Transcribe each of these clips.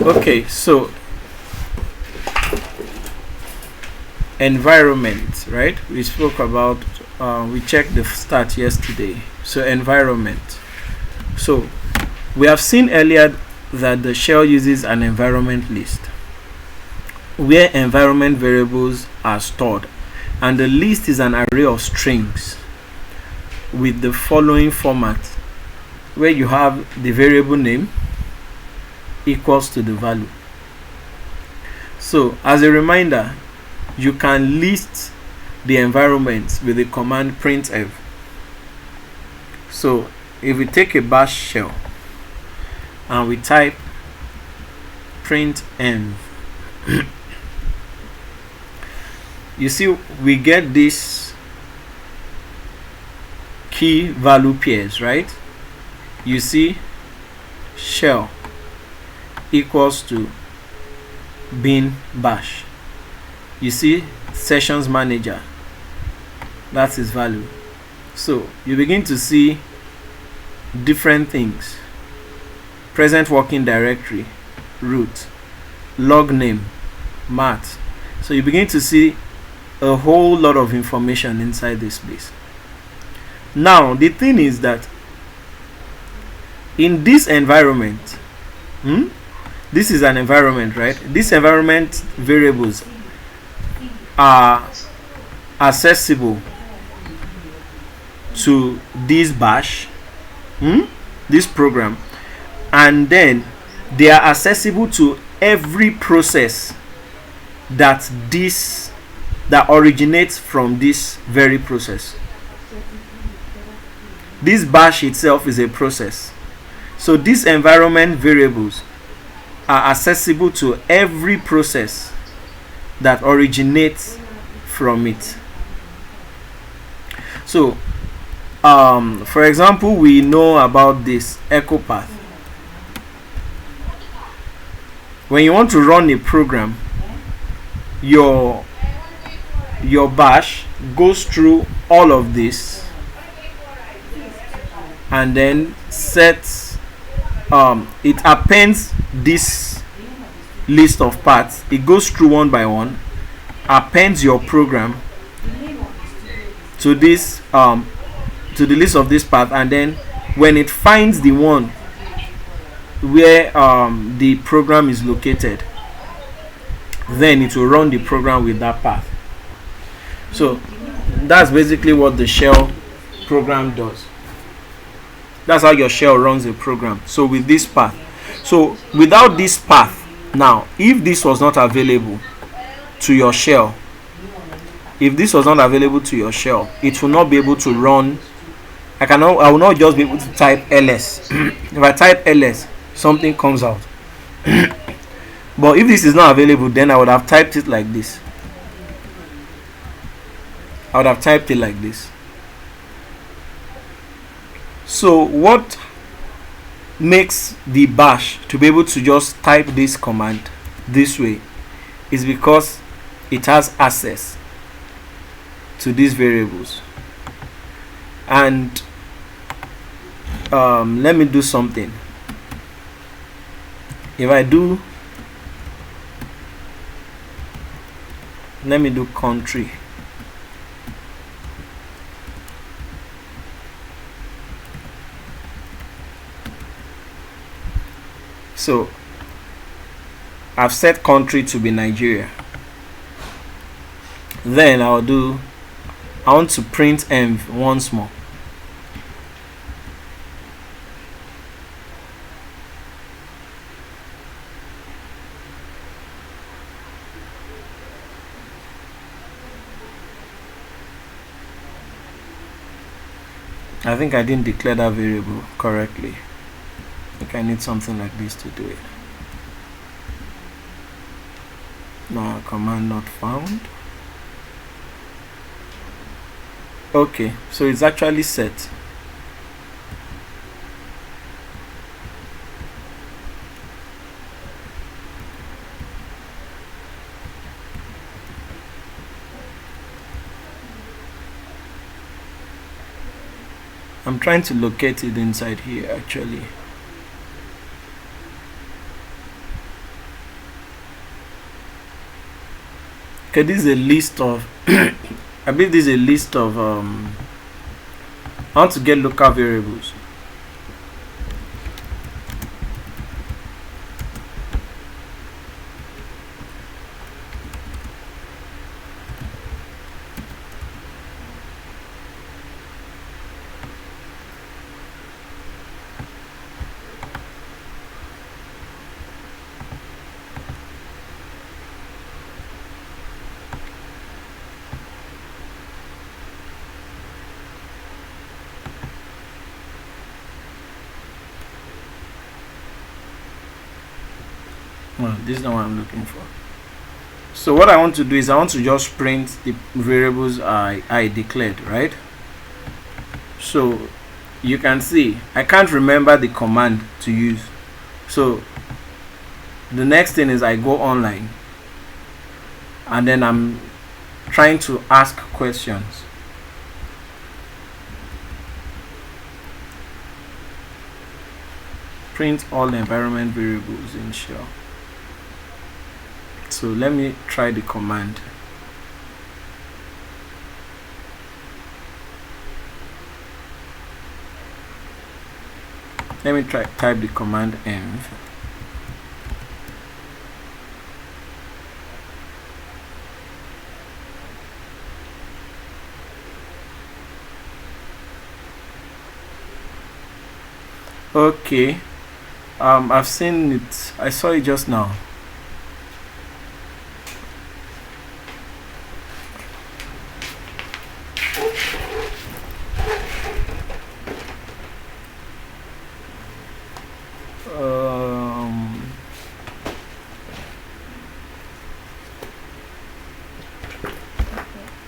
Okay, so environment, right? We spoke about, we checked the start yesterday. So environment. So we have seen earlier that the shell uses an environment list where environment variables are stored, and the list is an array of strings with the following format, where you have the variable name equals to the value. So as a reminder, you can list the environment with the command printf. So if we take a bash shell and we type printf, you see we get this key value pairs, right? You see shell equals to bin bash. You see sessions manager, that's its value. So you begin to see different things: present working directory, root, log name, math. So you begin to see a whole lot of information inside this place. Now the thing is that in this environment, this is an environment, right? This environment variables are accessible to this bash, this program, and then they are accessible to every process that originates from this very process. This bash itself is a process, so these environment variables are accessible to every process that originates from it. So for example, we know about this echo path. When you want to run a program, your bash goes through all of this and then sets it appends this list of paths. It goes through one by one, appends your program to this to the list of this path, and then when it finds the one where the program is located, then it will run the program with that path. So that's basically what the shell program does. That's how your shell runs a program. So with this path, so without this path, now if this was not available to your shell, it will not be able to run. I will not just be able to type ls. If I type ls, something comes out. But if this is not available, then I would have typed it like this. So what makes the bash to be able to just type this command this way is because it has access to these variables. And let me do something. If I do, let me do country. So I've set country to be Nigeria. Then I want to print env once more. I think I didn't declare that variable correctly. I think I need something like this to do it. No, command not found. Okay, so it's actually set. I'm trying to locate it inside here actually. Okay, this is a list of I believe this is a list of I want to get local variables. Well, this is not what I'm looking for. So what I want to do is I want to just print the variables I declared, right? So you can see I can't remember the command to use. So the next thing is I go online and then I'm trying to ask questions. Print all environment variables in shell. So let me try the command. Let me type the command env. Okay, I've seen it. I saw it just now.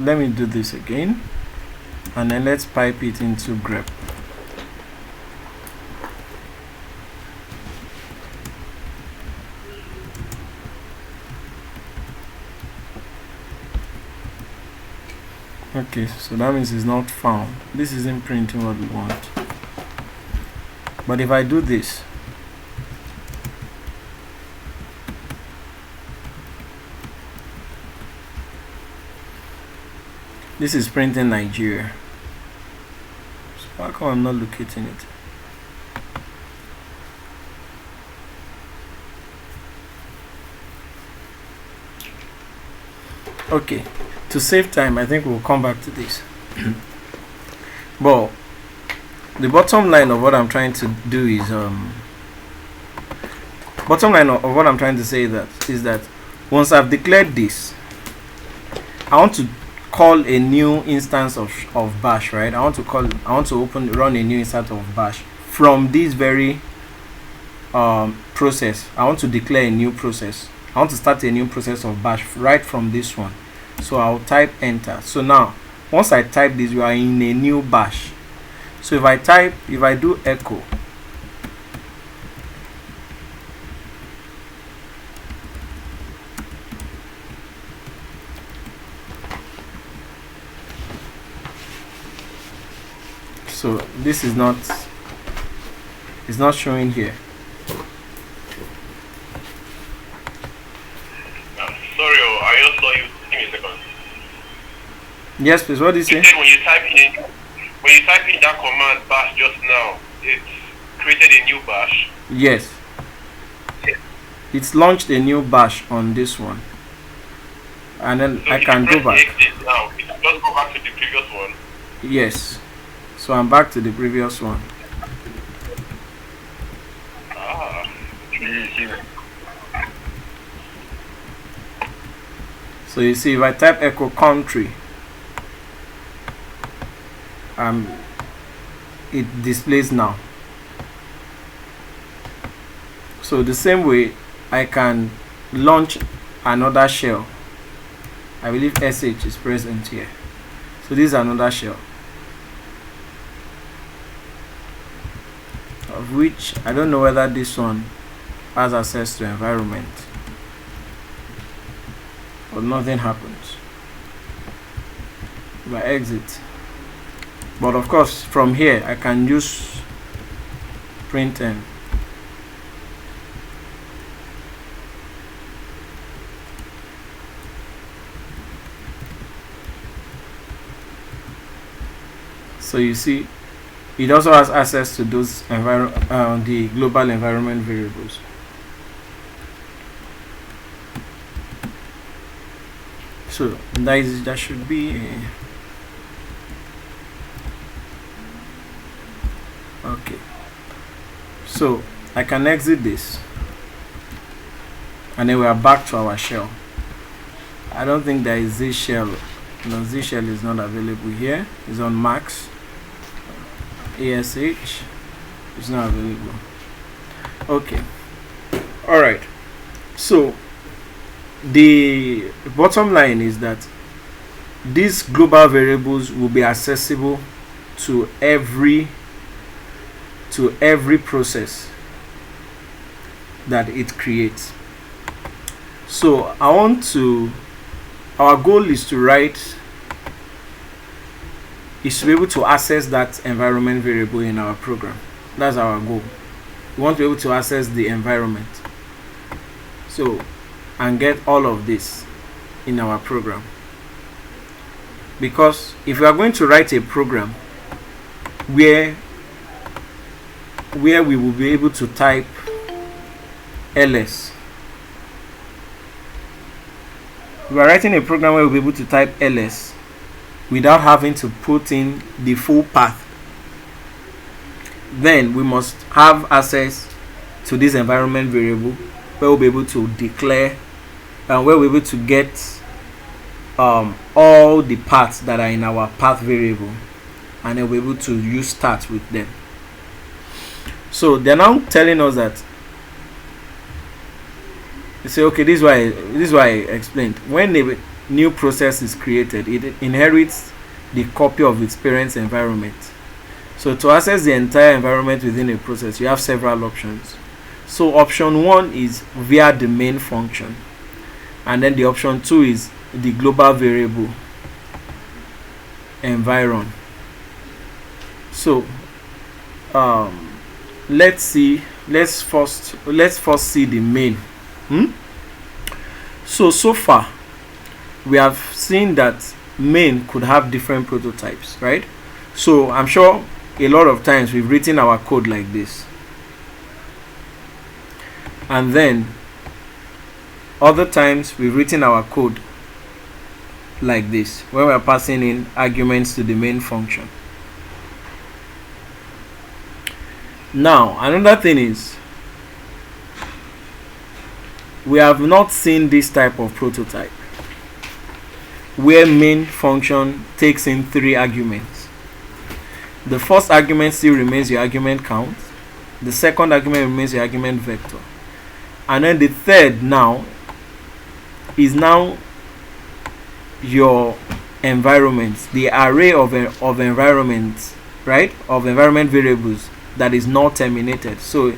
Let me do this again, and then let's pipe it into grep. Okay, so that means it's not found. This isn't printing what we want. But if I do this, this is printing Nigeria. So how come I'm not locating it? Okay, to save time, I think we'll come back to this. But the bottom line of what I'm trying to do is bottom line of what I'm trying to say is that once I've declared this, I want to call a new instance of bash, right? I want to run a new instance of bash from this very process. I want to declare a new process. I want to start a new process of bash right from this one. So I'll type enter. So now once I type this, we are in a new bash. So if I do echo, so this is not showing here. Sorry, I just saw you. Give me a second. Yes, please. What did you say? When you type in that command bash just now, it's created a new bash. Yes. It's launched a new bash on this one, and then so I can go back. Now, it just go back to the previous one. Yes. So I'm back to the previous one. So you see, if I type echo country, it displays now. So the same way I can launch another shell. I believe sh is present here. So this is another shell, of which I don't know whether this one has access to environment, but nothing happens if I exit. But of course from here I can use println. So you see, it also has access to those the global environment variables. So that should be okay. So I can exit this, and then we are back to our shell. I don't think there is this shell. No, this shell is not available here. It's on max. ASH is not available. Okay. Alright. So the bottom line is that these global variables will be accessible to every process that it creates. So our goal is to be able to access that environment variable in our program. That's our goal. We want to be able to access the environment, so, and get all of this in our program. Because if we are going to write a program where we will be able to type ls, we are writing a program where we'll be able to type ls without having to put in the full path, then we must have access to this environment variable where we'll be able to declare and where we'll be able to get all the paths that are in our path variable, and then we're able to use start with them. So they're now telling us that they say, okay, this is why I explained. When a new process is created, it inherits the copy of its parent's environment. So to access the entire environment within a process, you have several options. So option 1 is via the main function, and then the option 2 is the global variable environ. So let's first see the main. So far we have seen that main could have different prototypes, right? So I'm sure a lot of times we've written our code like this, and then other times we've written our code like this when we're passing in arguments to the main function. Now another thing is, we have not seen this type of prototype where main function takes in 3 arguments. The first argument still remains your argument count, the second argument remains your argument vector, and then the third now is now your environments, the array of environments, right, of environment variables that is not terminated. So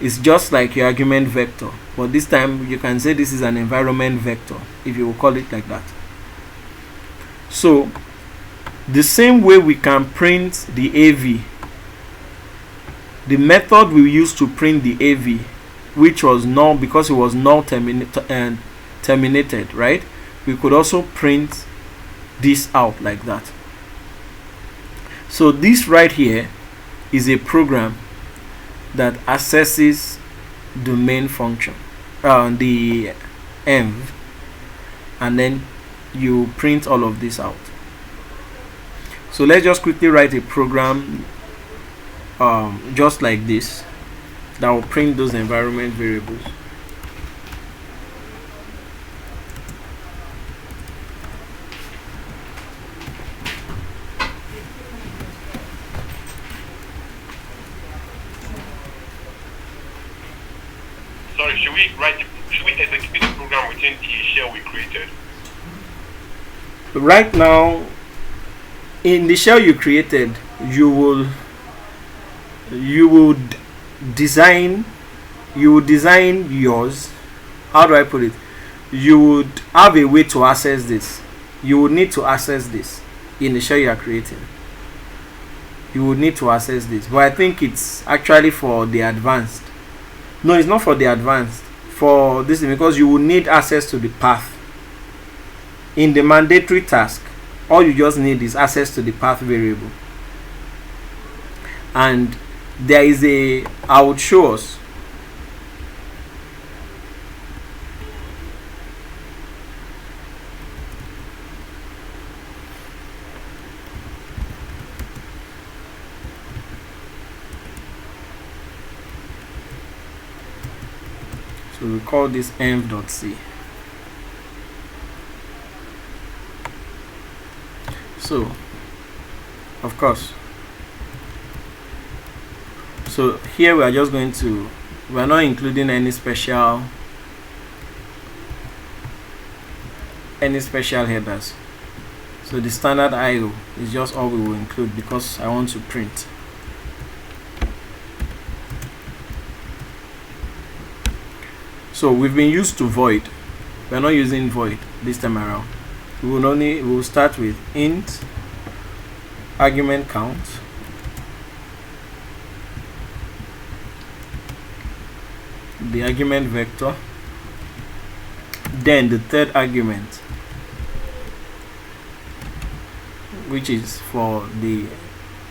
it's just like your argument vector, but this time you can say this is an environment vector, if you will call it like that. So the same way we can print the AV, the method we used to print the AV, which was null because it was null terminated, right? We could also print this out like that. So this right here is a program that accesses the main function, the env, and then you print all of this out. So let's just quickly write a program just like this that will print those environment variables. Sorry, should we execute the program within the shell we created? Right now, in the shell you created, you would design yours. How do I put it? You would have a way to access this. You would need to access this in the shell you are creating. You would need to access this, but I think it's actually for the advanced. No, it's not for the advanced. For this, because you will need access to the path. In the mandatory task, all you just need is access to the path variable. and there is a, I would show us. So we call this env.c. So of course, so here we are just going to, we are not including any special headers. So the standard IO is just all we will include because I want to print. So we've been used to void. We're not using void this time around. We will start with int argument count, the argument vector, then the third argument, which is for the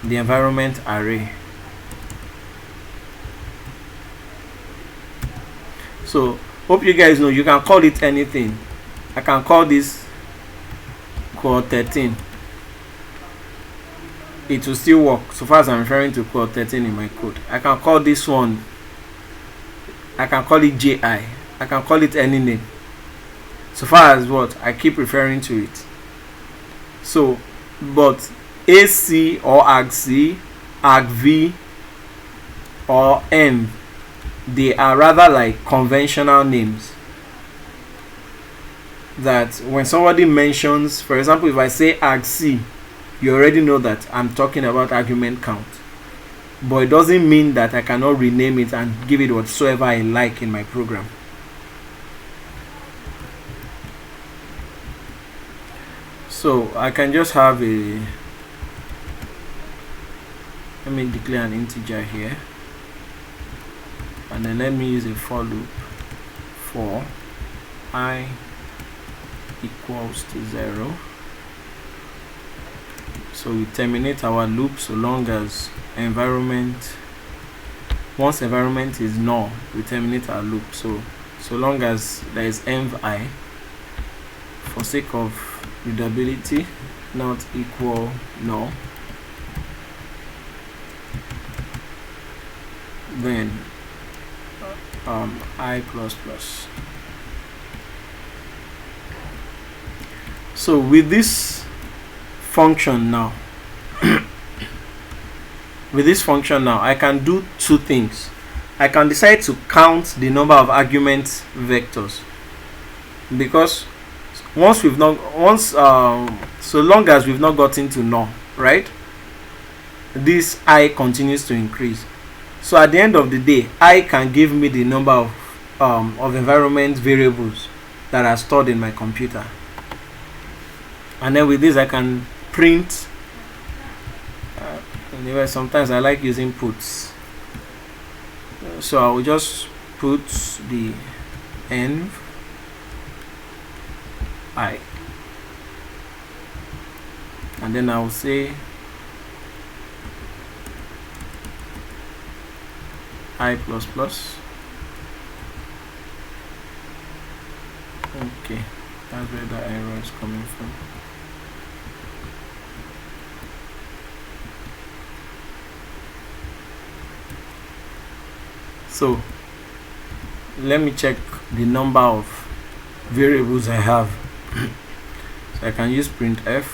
environment array. So hope you guys know you can call it anything. I can call this core 13. It will still work so far as I'm referring to core 13 in my code. I can call this one, I can call it JI, I can call it any name so far as what I keep referring to it. So but AC or AgC, AgV or M, they are rather like conventional names that when somebody mentions, for example, if I say AgC, you already know that I'm talking about argument count, but it doesn't mean that I cannot rename it and give it whatsoever I like in my program. So I can just have a, let me declare an integer here, and then let me use a for loop for I equals to 0. So we terminate our loop so long as environment, once environment is null, we terminate our loop. So long as there is env I, for sake of readability, not equal null, then I plus plus. So with this function now, I can do two things. I can decide to count the number of argument vectors, because so long as we've not gotten to null, right, this I continues to increase. So at the end of the day, I can give me the number of environment variables that are stored in my computer, and then with this I can print. Anyway, sometimes I like using puts, so I will just put the env I, and then I will say I plus plus. Okay, that's where the error is coming from. So let me check the number of variables I have. So I can use printf.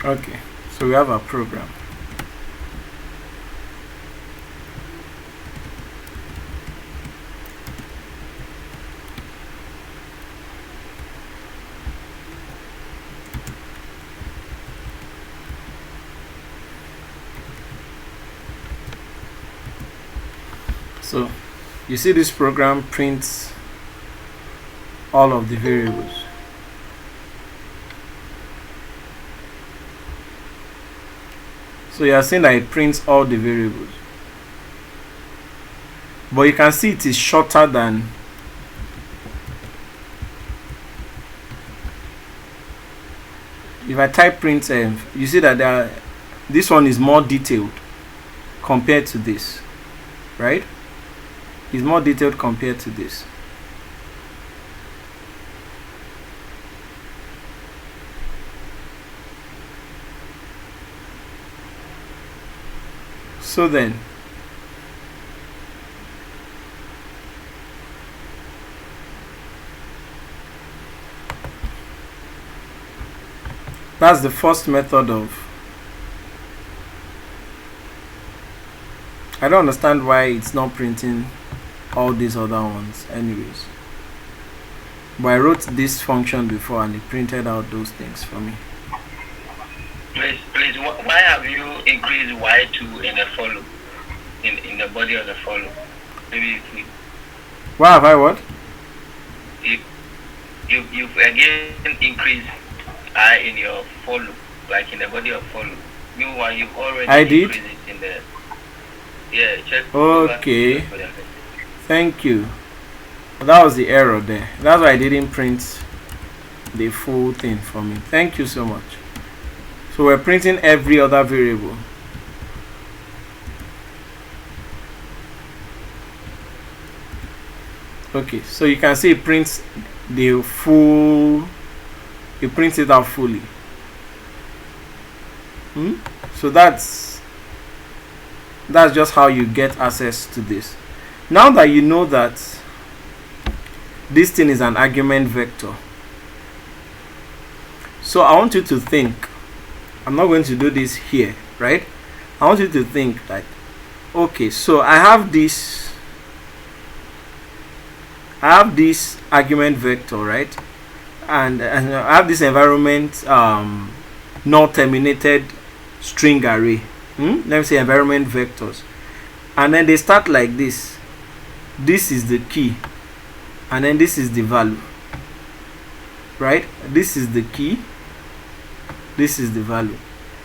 Okay, So we have a program. So you see this program prints all of the variables. So you are seeing that it prints all the variables, but you can see it is shorter than if I type printf. You see that this one is more detailed compared to this, right? It's more detailed compared to this. So then that's the first method of. I don't understand why it's not printing all these other ones anyways, but I wrote this function before and it printed out those things for me. Please, why have you increased y2 in the follow, in the body of the follow? Maybe if we, Why have I what? You've again increased I in your follow, like in the body of follow. Meanwhile, you've already increased it in the. Yeah, check. Okay. Thank you. That was the error there. That's why I didn't print the full thing for me. Thank you so much. So we're printing every other variable. Okay, so you can see it prints the full. It prints it out fully. So that's just how you get access to this. Now that you know that this thing is an argument vector, so I want you to think. I'm not going to do this here, right? I want you to think that, okay, so I have this argument vector, right? And I have this environment not terminated string array. Let me say environment vectors, and then they start like this. This is the key, and then this is the value, right? This is the key, this is the value.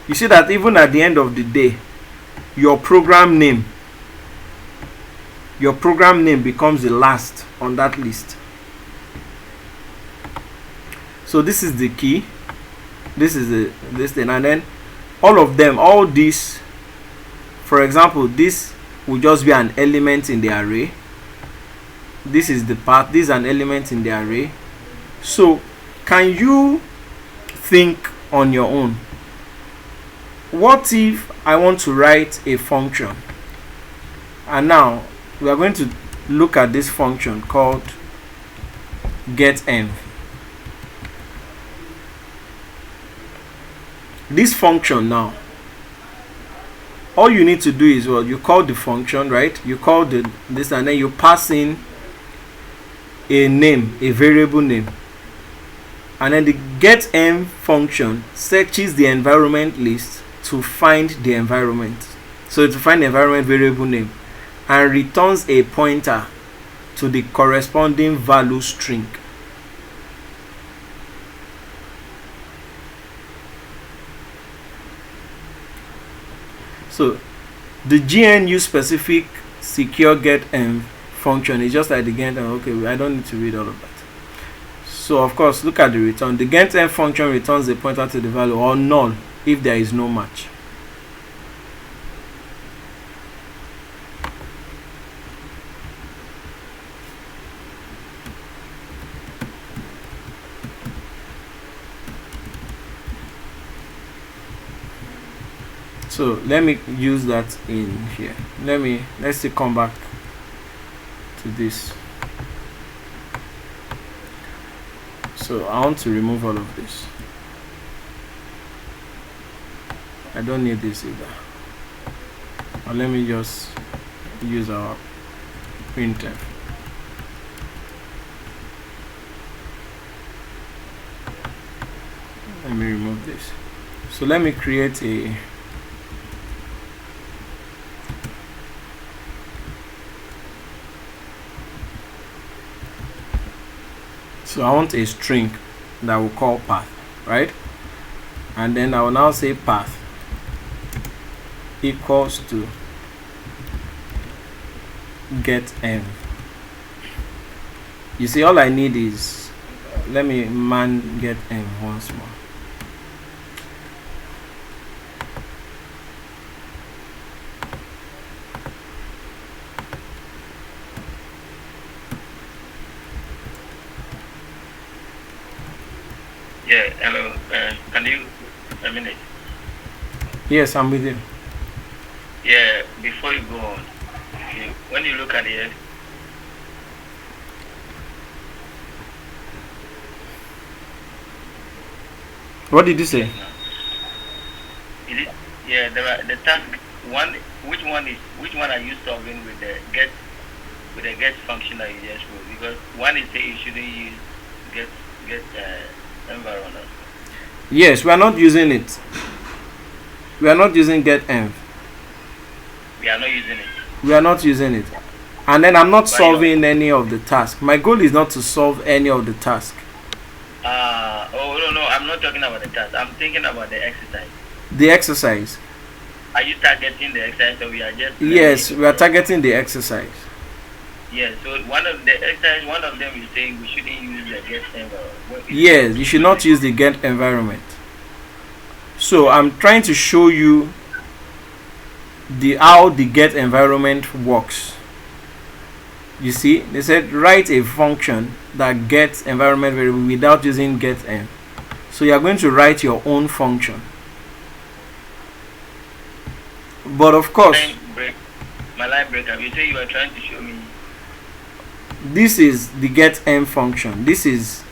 You see that even at the end of the day, your program name becomes the last on that list. So this is the key, this is this thing, and then all of them, all these, for example, this will just be an element in the array. This is the path, this is an element in the array. So can you think on your own, what if I want to write a function? And now we are going to look at this function called getEnv. This function, now all you need to do is, well, you call the function, right? You call this, and then you pass in a name, a variable name, and then the getEnv function searches the environment list to find the environment. So to find the environment variable name, and returns a pointer to the corresponding value string. So the GNU specific secure getEnv function is just like the getEnv. Okay, I don't need to read all of that. So of course, look at the return. The getEnv function returns a pointer to the value, or null if there is no match. So let me use that in here. Let's see, come back to this. So I want to remove all of this. I don't need this either. Or let me just use our printf. Let me remove this. So let me create a so I want a string that will call path, right? And then I will now say path equals to get env. You see, all I need is, let me man get env once more. Yeah, hello. Can you a minute? Yes, I'm with you. Yeah, before you go on, when you look at the what did you say? Yeah, there are the task one. Which one are you solving with the get function that you just wrote? Because one is saying you shouldn't use get environment. Yes, we are not using it. We are not using get env. We are not using it. We are not using it. And then I'm not solving any of the task. My goal is not to solve any of the task. No, I'm not talking about the task. I'm thinking about the exercise. The exercise. Are you targeting the exercise, or we are just? Yes, we are targeting the exercise. Yes, so one of them is saying we shouldn't use the get environment. Yes, you should not use the get environment. So I'm trying to show you how the get environment works. You see, they said write a function that gets environment variable without using get env. So you are going to write your own function. But of course, my line break up. You say you are trying to show me. This is the get env function. This is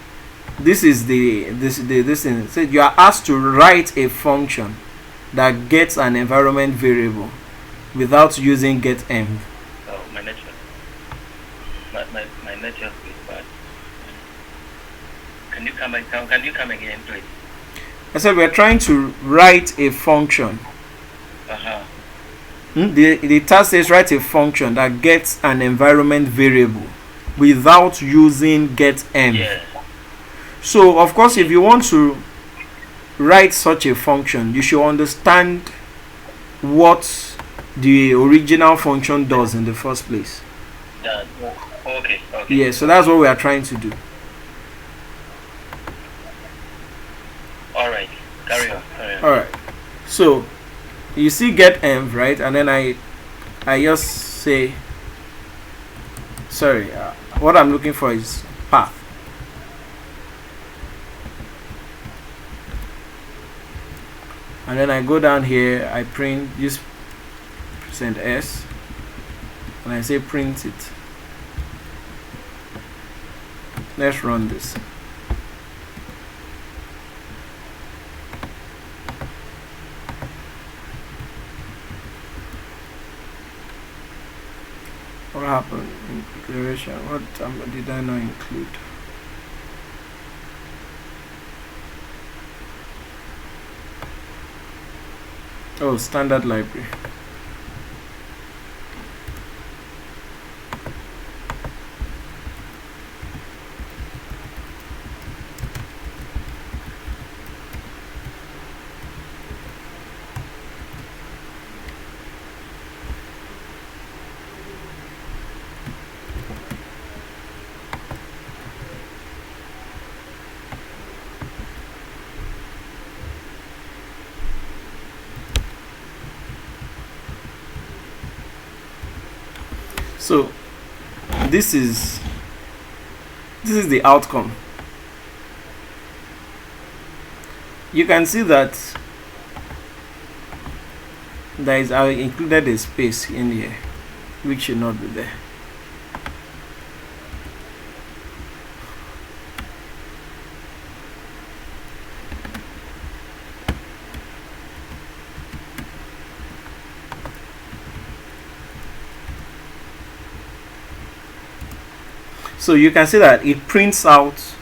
this thing. So you are asked to write a function that gets an environment variable without using get env. Oh, my network. My network is bad. Can you come again, please? I said we are trying to write a function. The task says write a function that gets an environment variable without using get env. Yeah. So of course, if you want to write such a function, you should understand what the original function does in the first place. Okay. Yeah, so that's what we are trying to do. All right, carry on. All right, so you see get env, right? And then I just say, sorry, what I'm looking for is path. And then I go down here, I print use %s, and I say print it. Let's run this. What happened in declaration? What did I not include? Oh, standard library. So this is the outcome. You can see that I included a space in here which should not be there. So you can see that it prints out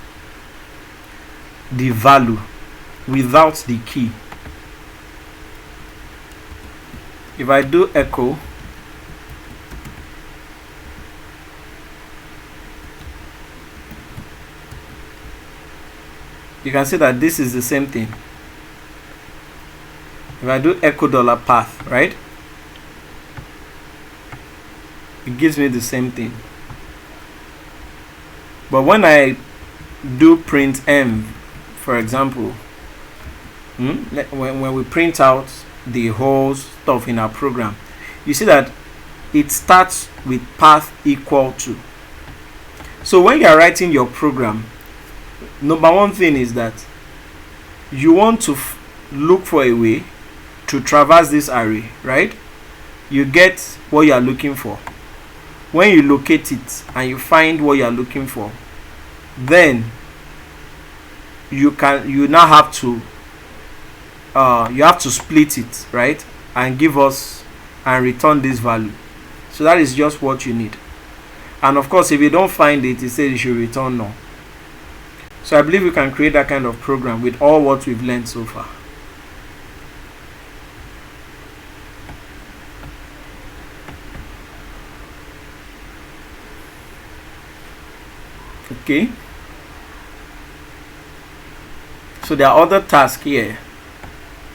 the value without the key. If I do echo, you can see that this is the same thing. If I do echo $path, right, it gives me the same thing. But when I do print m, for example, when we print out the whole stuff in our program, you see that it starts with path equal to. So when you are writing your program, number one thing is that you want to look for a way to traverse this array, right? You get what you are looking for. When you locate it and you find what you are looking for, then you now have to split it, right, and give us and return this value. So that is just what you need. And of course, if you don't find it, it says you should return null. So I believe we can create that kind of program with all what we've learned so far. Okay. So there are other tasks here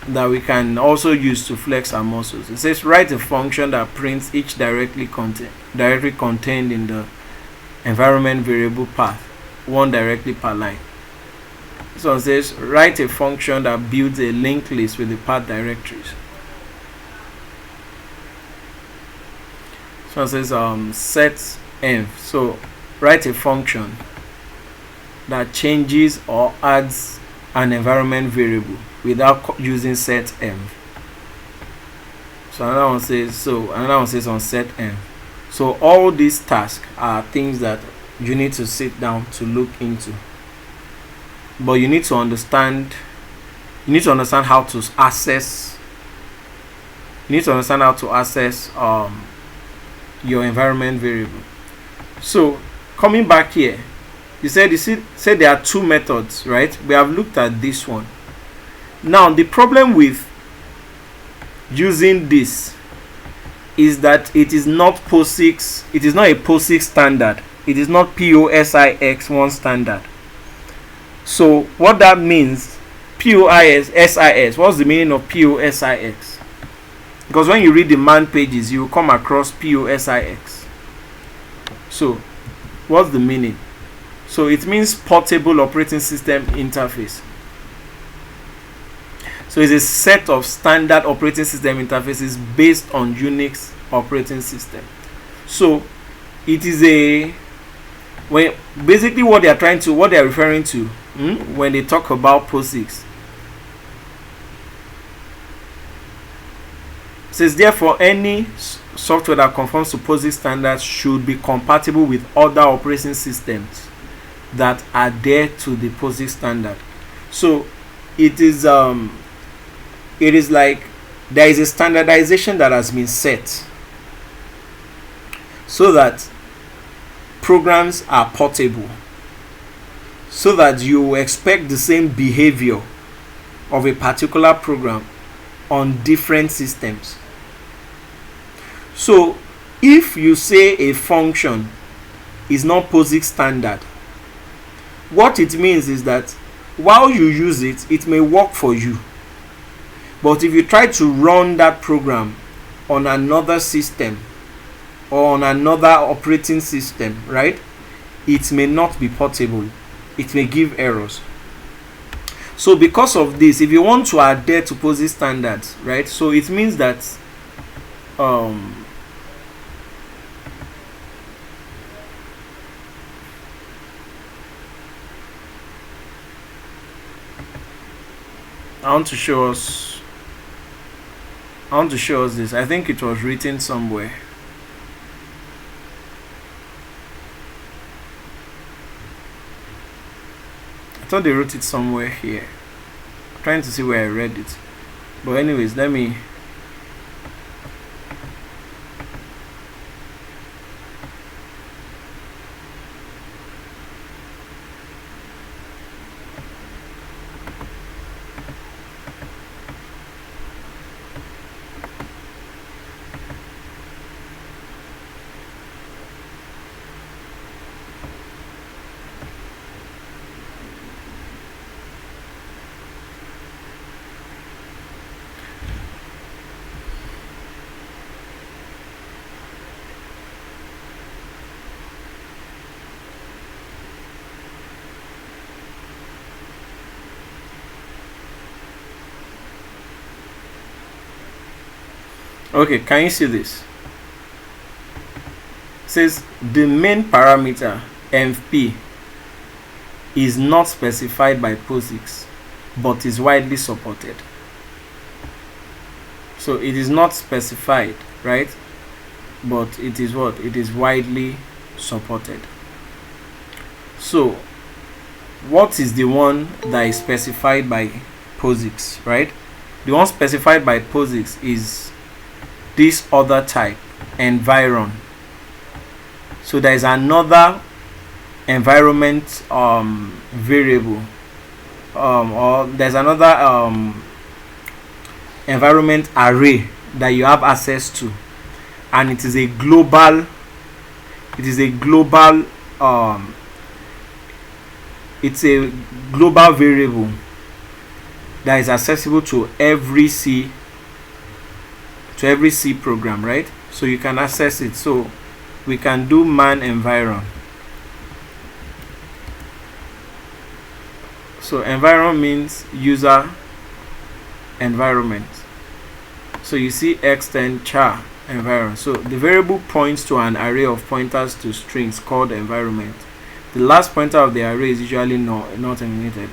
that we can also use to flex our muscles. It says write a function that prints each directly contained in the environment variable path, one directly per line. This one says write a function that builds a linked list with the path directories. This one says set env. So write a function that changes or adds an environment variable without using set env. So another one says on set env. So all these tasks are things that you need to sit down to look into, but you need to understand how to access your environment variable. So coming back here, you said there are two methods, right? We have looked at this one. Now the problem with using this is that it is not POSIX. It is not a POSIX standard. It is not POSIX1 standard. So what that means, POSIX, what's the meaning of POSIX? Because when you read the man pages, you will come across POSIX. So what's the meaning? So it means portable operating system interface. So it's a set of standard operating system interfaces based on Unix operating system. So it is basically what they are referring to when they talk about POSIX. It says therefore any software that conforms to POSIX standards should be compatible with other operating systems that adhere to the POSIX standard. So it is like there is a standardization that has been set so that programs are portable, so that you expect the same behavior of a particular program on different systems. So if you say a function is not POSIX standard, what it means is that while you use it, it may work for you, but if you try to run that program on another system or on another operating system, right, it may not be portable. It may give errors. So because of this, if you want to adhere to POSIX standards, right, so it means that I want to show us this. I think it was written somewhere. I thought they wrote it somewhere here. I'm trying to see where I read it. But anyways, let me Okay, can you see this? It says the main parameter MP is not specified by POSIX but is widely supported. So it is not specified, right? But it is what? It is widely supported. So what is the one that is specified by POSIX, right? The one specified by POSIX is this other type, environ. So there is another environment variable, or there's another environment array that you have access to, and it is a global it's a global variable that is accessible to every C program, right? So you can access it. So we can do man environ. So environ means user environment. So you see extend char environ. So the variable points to an array of pointers to strings called environment. The last pointer of the array is usually not terminated.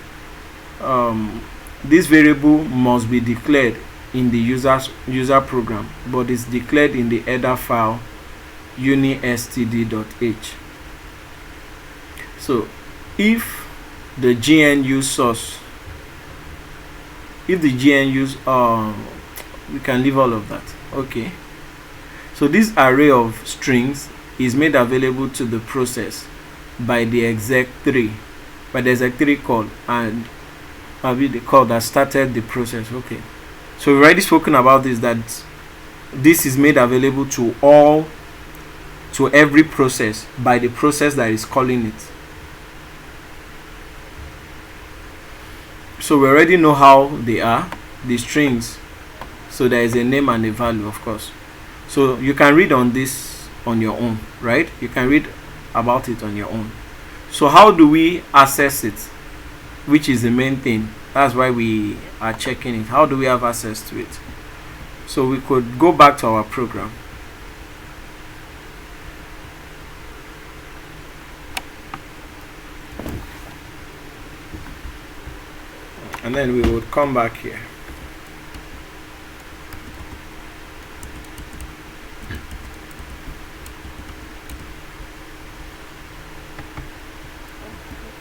This variable must be declared in the user program, but is declared in the header file unistd.h. So if the GNU source, we can leave all of that. Okay, so this array of strings is made available to the process by the exec3 call, and maybe the call that started the process. Okay, so we've already spoken about this, that this is made available to every process by the process that is calling it. So we already know how they are, the strings. So there is a name and a value, of course. So you can read on this on your own, right? You can read about it on your own. So how do we access it? Which is the main thing. That's why we are checking it. How do we have access to it? So we could go back to our program. And then we would come back here.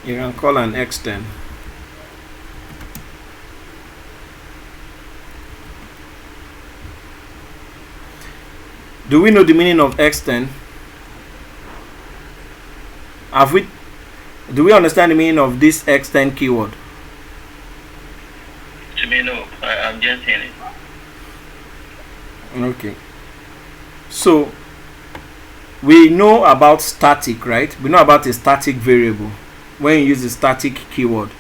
You can call an extend. Do we know the meaning of extend? Do we understand the meaning of this extend keyword? To me, no. I'm just saying it. Okay. So we know about static, right? We know about a static variable. When you use a static keyword,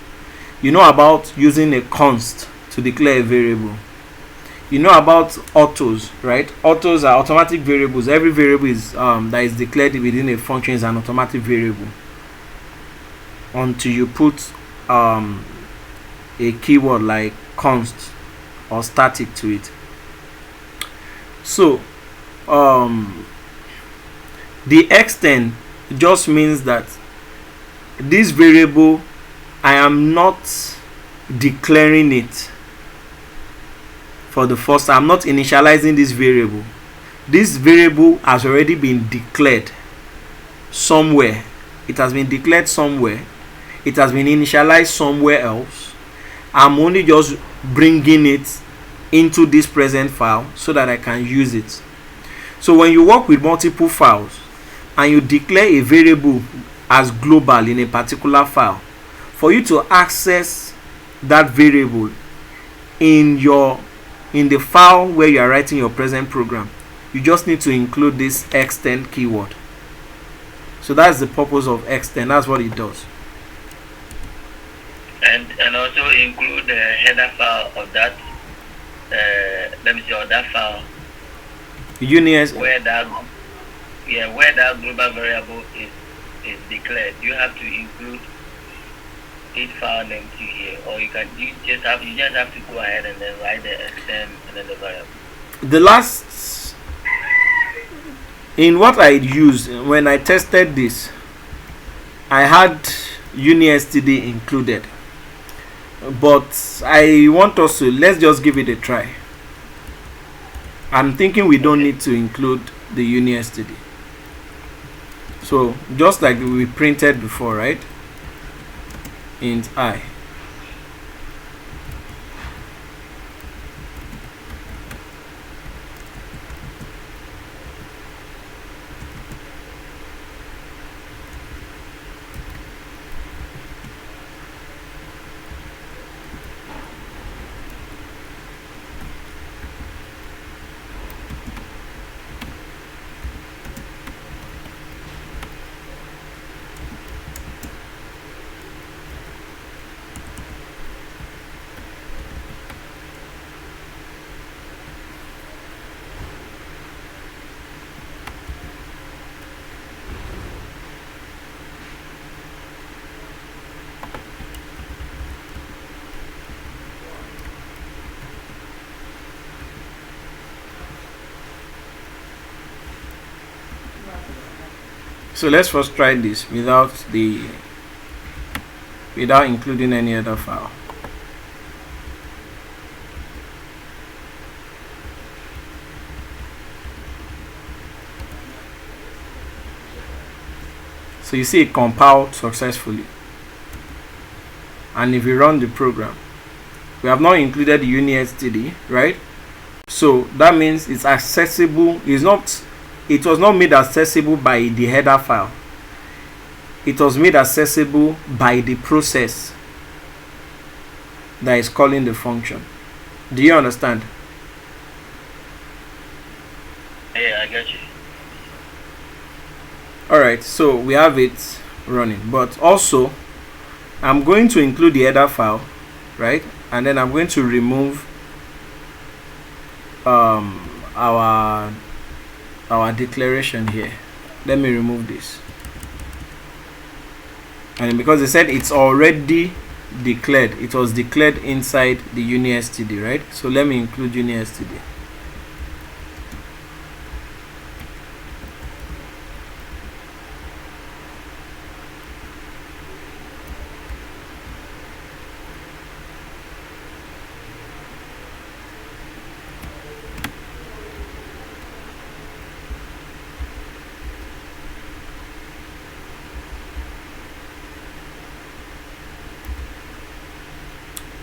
you know about using a const to declare a variable. You know about autos, right? Autos are automatic variables. Every variable is that is declared within a function is an automatic variable until you put a keyword like const or static to it. So the extend just means that this variable, I am not declaring it for the first time. I'm not initializing this variable. This variable has already been declared somewhere. It has been declared somewhere. It has been initialized somewhere else. I'm only just bringing it into this present file so that I can use it. So when you work with multiple files and you declare a variable as global in a particular file, for you to access that variable in the file where you are writing your present program, you just need to include this extend keyword. So that's the purpose of extend. That's what it does. And also include the header file of that of that file where that global variable is declared. You have to include each file name to here, or you just have to go ahead and then write the extend and then the variable. the last in what I used when I tested this, I had UniSTD included, but I want us to let's just give it a try. I'm thinking we don't need to include the UniSTD. So just like we printed before, right? Int I. So let's first try this without including any other file. So you see it compiled successfully. And if we run the program, we have not included the UniSTD, right? So that means it's accessible. It was not made accessible by the header file. It was made accessible by the process that is calling the function. Do you understand? Yeah, I got you. Alright, so we have it running, but also I'm going to include the header file, right? And then I'm going to remove our declaration here. Let me remove this. And because they said it's already declared, it was declared inside the UniSTD, right? So let me include UniSTD.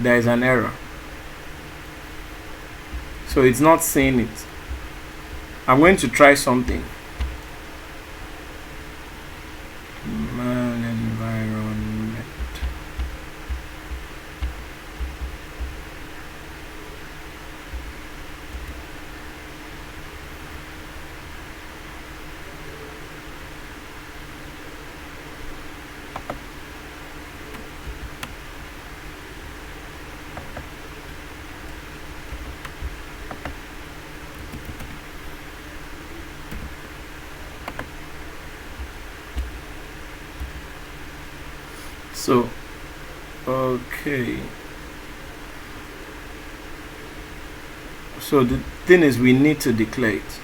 There is an error, so it's not saying it. I'm going to try something. Man environment. So, okay. So the thing is, we need to declare it.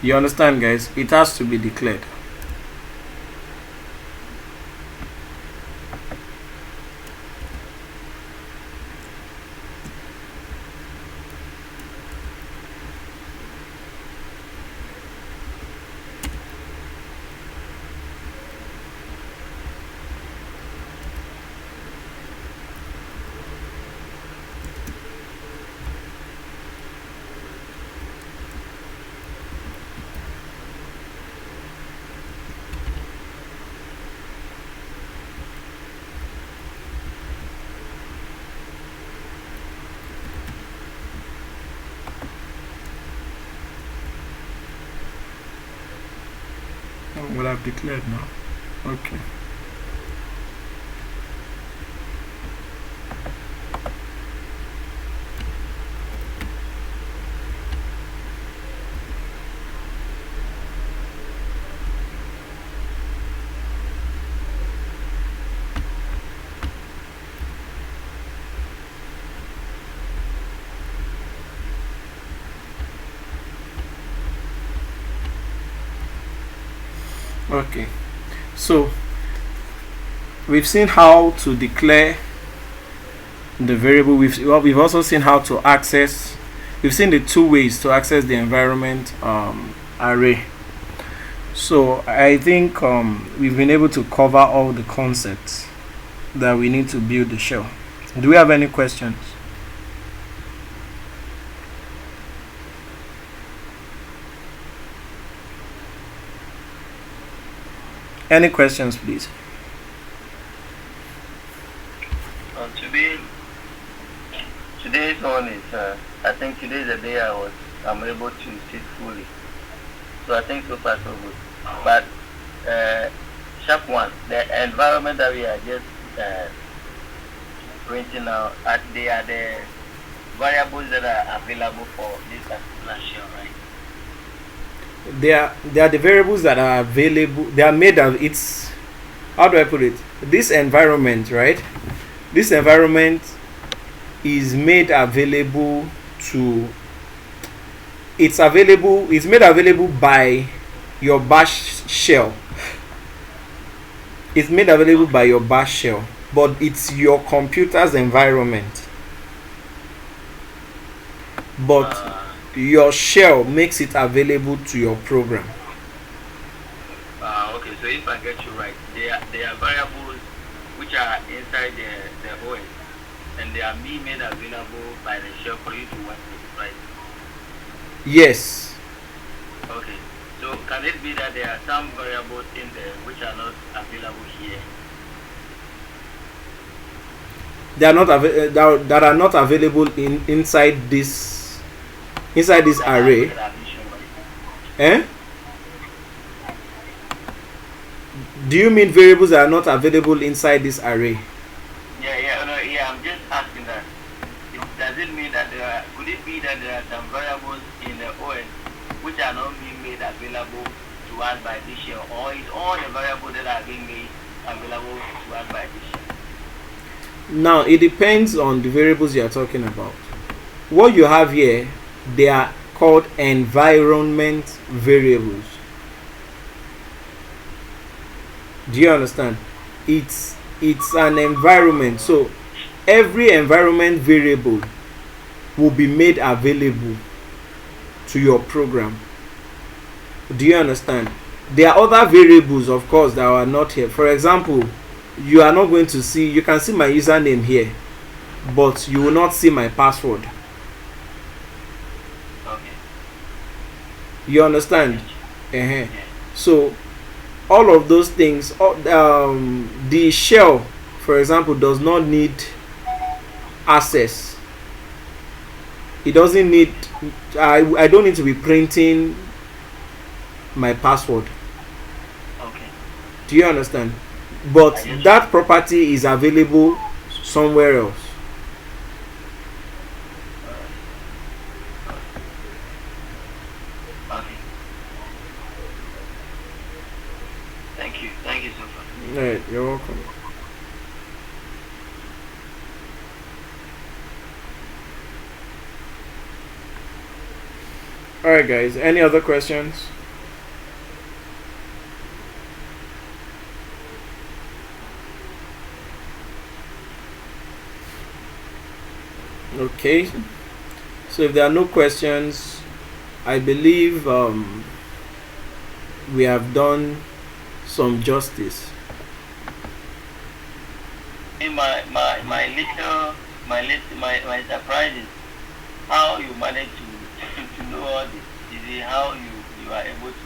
You understand, guys? It has to be declared. What I've declared now. Okay. Okay. So we've seen how to declare the variable. We've also seen how to access. We've seen the two ways to access the environment array. So I think we've been able to cover all the concepts that we need to build the shell. Do we have any questions? Any questions, please? Today's one is, I think today is the day I'm able to sit fully. So I think so far so good. But sharp one, the environment that we are just printing now, they are the variables that are available for this particular shell, right? They are the variables that are available. They are made of it's. How do I put it? This environment, right? This environment is made available to. It's available. It's made available by your bash shell. It's made available by your bash shell, but it's your computer's environment. But your shell makes it available to your program. Okay, so if I get you right, they are variables which are inside the OS, and they are made available by the shell for you to work with, right? Yes. Okay, so can it be that there are some variables in there which are not available here? They are not that are not available inside this array. Eh? Do you mean variables that are not available inside this array? Yeah. I'm just asking that. Does it mean that could it be that there are some variables in the OS which are not being made available to us by this shell, or is all the variables that are being made available to us by this shell? Now it depends on the variables you are talking about. What you have here, they are called environment variables. Do you understand? It's an environment. So every environment variable will be made available to your program. Do you understand? There are other variables, of course, that are not here. For example, you are not going to see, you can see my username here, but you will not see my password. Okay. You understand? Uh-huh. So all of those things, the shell, for example, does not need access. It doesn't need, I don't need to be printing my password. Okay. Do you understand? But that property is available somewhere else. Okay. Thank you so much. All right, you're welcome. All right, guys. Any other questions? Okay. So if there are no questions, I believe we have done some justice. My surprise is how you manage to know all this. Is it how you are able to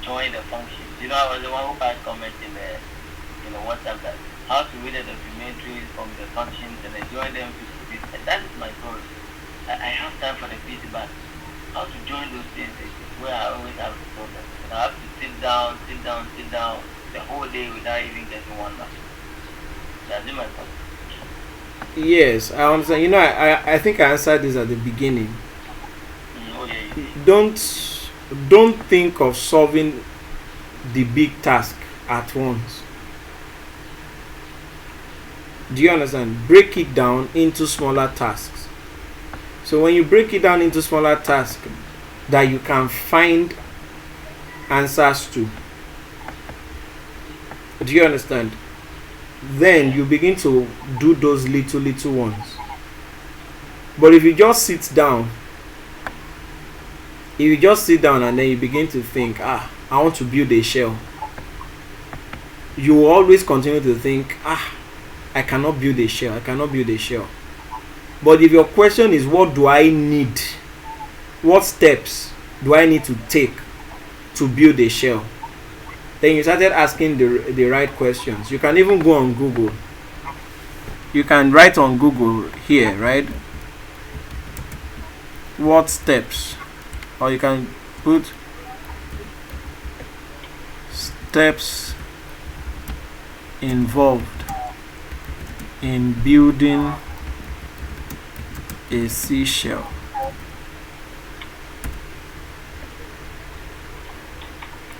join the functions? You know, I was the one who passed comments in the WhatsApp that how to read the documentaries from the functions and then join them to this. And that is my goal. I have time for the PC, but how to join those things is where I always have a problem. And I have to sit down the whole day without even getting one back. That's my problem. Yes, I understand. You know, I think I answered this at the beginning. Oh yeah. Don't think of solving the big task at once. Do you understand? Break it down into smaller tasks. So when you break it down into smaller tasks that you can find answers to, Do you understand? Then you begin to do those little ones. But if you just sit down, and then you begin to think, I want to build a shell, you will always continue to think, I cannot build a shell. But if your question is, what do I need? What steps do I need to take to build a shell? Then you started asking the right questions. You can even go on Google. You can write on Google here, right? What steps? Or you can put steps involved in building a seashell.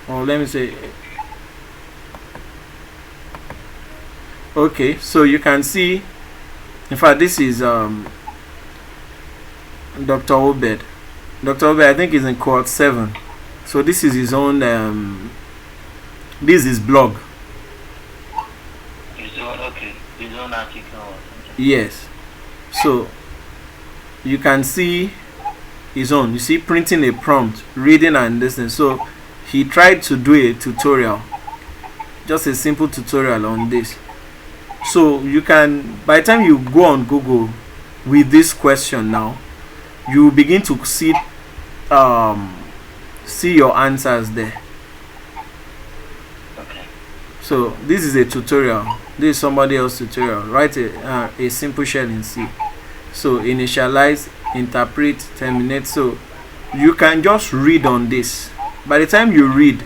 Or let me say, okay, so you can see, in fact, this is Dr. Obed. Dr. Obed, I think, is in cohort 7. So this is his own this is his blog. His own article. Yes. So you can see his own. You see, printing a prompt, reading and listening. So he tried to do a tutorial, just a simple tutorial on this. So you can, by the time you go on Google with this question now, you begin to see your answers there. Okay. So this is a tutorial. This is somebody else's tutorial. Write a simple shell in C. So initialize, interpret, terminate. So you can just read on this. By the time you read,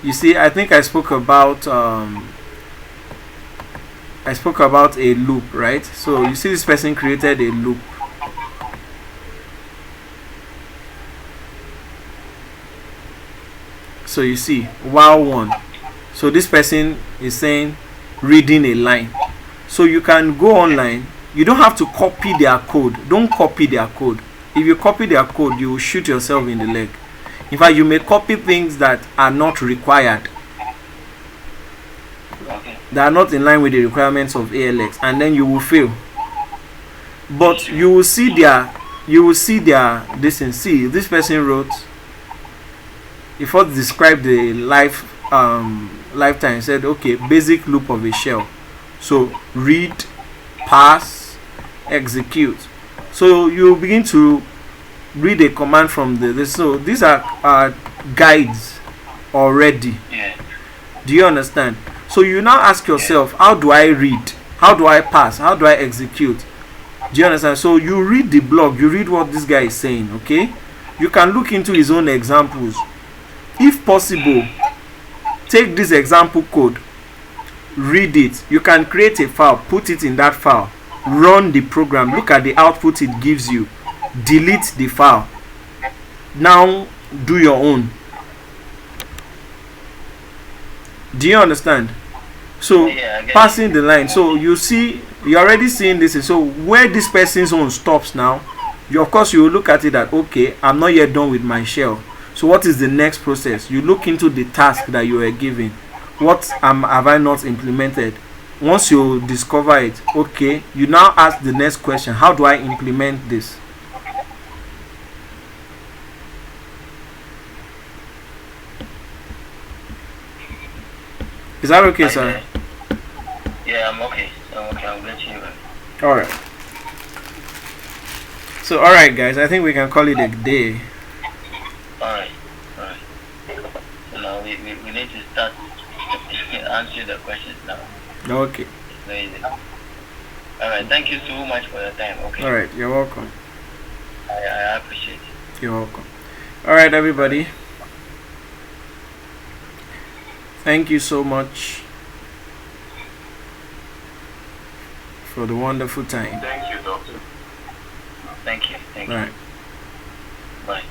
you see, I think I spoke about a loop, right? So you see, this person created a loop. So you see, while one. So this person is saying reading a line. So you can go online. You don't have to copy their code. Don't copy their code. If you copy their code, you will shoot yourself in the leg. In fact, you may copy things that are not required, that are not in line with the requirements of ALX, and then you will fail. But you will see their this and see, this person wrote, he first described the lifetime, said, okay, basic loop of a shell. So read, pass, execute. So you begin to read a command from this. So these are guides already. Yeah. Do you understand? So you now ask yourself, how do I read? How do I pass? How do I execute? Do you understand? So you read the blog, you read what this guy is saying, okay? You can look into his own examples. If possible, take this example code, read it. You can create a file, put it in that file, run the program, look at the output it gives you, delete the file. Now do your own. Do you understand? So passing the line. So you see, you're already seeing this. So where this person's own stops now, of course you will look at it that, okay, I'm not yet done with my shell. So what is the next process? You look into the task that you were given. What have I not implemented? Once you discover it, okay, you now ask the next question. How do I implement this? Is that okay, sir? Yeah, I'm okay. I'll get you. Alright. So, alright, guys, I think we can call it a day. Alright. So now we need to start answering the questions now. Okay. Alright, thank you so much for your time. Okay. Alright, you're welcome. I appreciate it. You're welcome. Alright, everybody. Thank you so much for the wonderful time. Thank you, doctor. Thank you. Right. Bye.